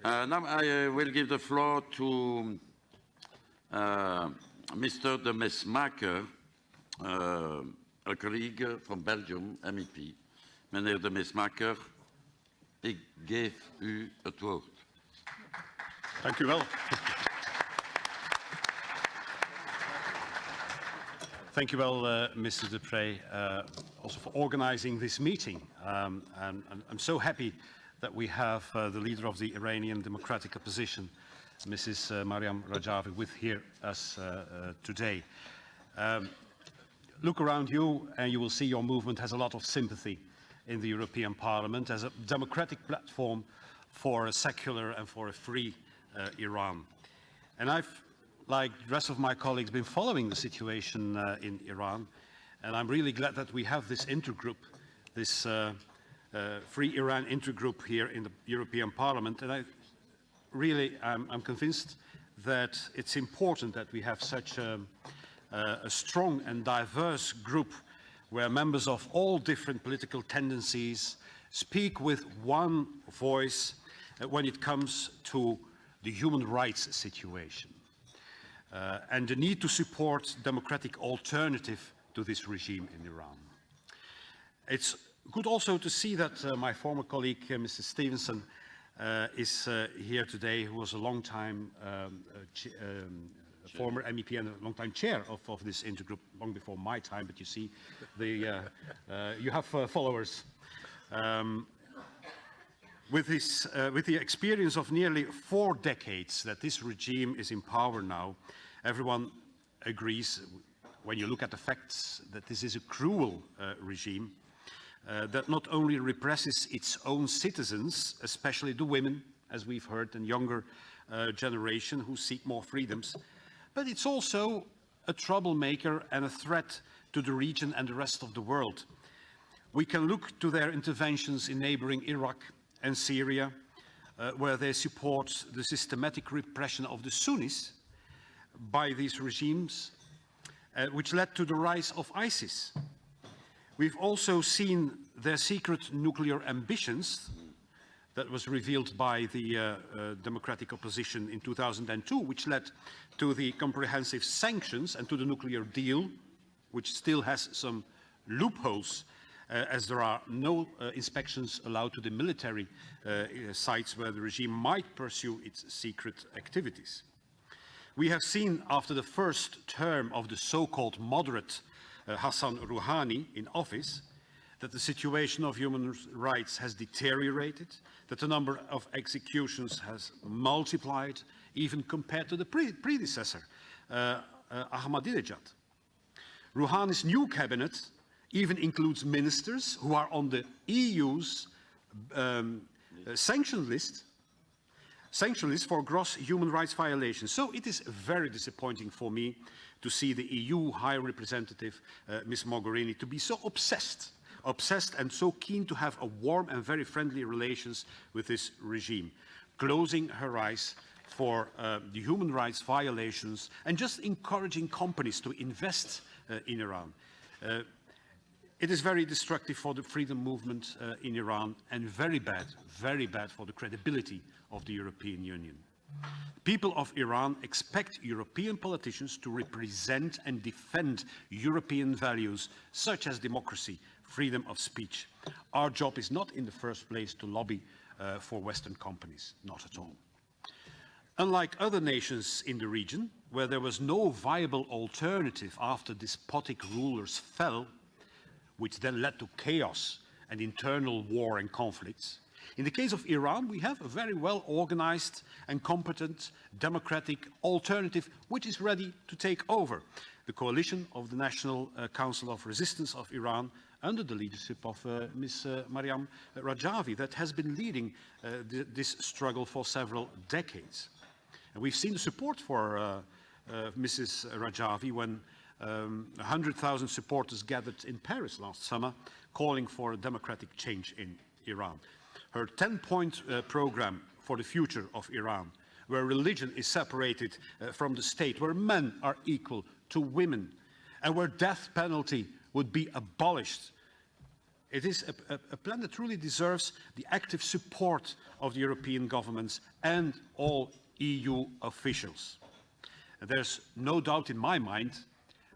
Now I will give the floor to Mr. DEMESMAEKER, a colleague from Belgium, MEP. Meneer DEMESMAEKER, ik geef u het woord. Dank u wel. Thank you well, Mr. Deprez, also for organizing this meeting. And I'm so happy that we have the leader of the Iranian democratic opposition, Mrs. Maryam Rajavi, with us today. Look around you and you will see your movement has a lot of sympathy in the European Parliament as a democratic platform for a secular and for a free Iran. And I've, like the rest of my colleagues, been following the situation in Iran, and I'm really glad that we have this intergroup, this Free Iran intergroup here in the European Parliament, and I'm convinced that it's important that we have such a strong and diverse group where members of all different political tendencies speak with one voice when it comes to the human rights situation. And the need to support democratic alternative to this regime in Iran. It's good also to see that my former colleague, Mr. Stevenson, is here today, who was a long-time former MEP and a long-time chair of this intergroup, long before my time, but you see, you have followers. With the experience of nearly 4 decades that this regime is in power now, everyone agrees, when you look at the facts, that this is a cruel regime that not only represses its own citizens, especially the women, as we've heard, and younger generation who seek more freedoms, but it's also a troublemaker and a threat to the region and the rest of the world. We can look to their interventions in neighboring Iraq and Syria, where they support the systematic repression of the Sunnis by these regimes, which led to the rise of ISIS. We've also seen their secret nuclear ambitions that was revealed by the democratic opposition in 2002, which led to the comprehensive sanctions and to the nuclear deal, which still has some loopholes, as there are no inspections allowed to the military sites where the regime might pursue its secret activities. We have seen after the first term of the so-called moderate Hassan Rouhani in office that the situation of human rights has deteriorated, that the number of executions has multiplied, even compared to the predecessor, Ahmadinejad. Rouhani's new cabinet even includes ministers who are on the EU's sanction list for gross human rights violations. So it is very disappointing for me to see the EU High Representative, Ms. Mogherini, to be so obsessed and so keen to have a warm and very friendly relations with this regime, closing her eyes for the human rights violations and just encouraging companies to invest in Iran. It is very destructive for the freedom movement in Iran and very bad for the credibility of the European Union. People of Iran expect European politicians to represent and defend European values such as democracy, freedom of speech. Our job is not in the first place to lobby for Western companies, not at all. Unlike other nations in the region, where there was no viable alternative after despotic rulers fell, which then led to chaos and internal war and conflicts, in the case of Iran, we have a very well organized and competent democratic alternative which is ready to take over. The coalition of the National Council of Resistance of Iran under the leadership of Ms. Maryam Rajavi that has been leading this struggle for several decades. And we've seen the support for Mrs. Rajavi when 100,000 supporters gathered in Paris last summer calling for a democratic change in Iran. Her 10-point program for the future of Iran, where religion is separated from the state, where men are equal to women, and where death penalty would be abolished, It is a plan that truly deserves the active support of the European governments and all EU officials. And there's no doubt in my mind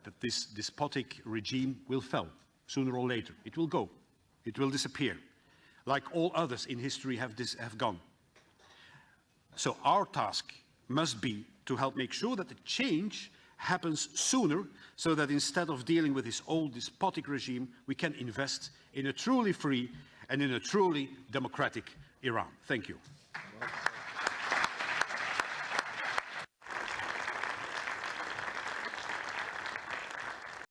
that this despotic regime will fall, sooner or later. It will go. It will disappear, like all others in history have gone. So our task must be to help make sure that the change happens sooner, so that instead of dealing with this old despotic regime, we can invest in a truly free and in a truly democratic Iran. Thank you.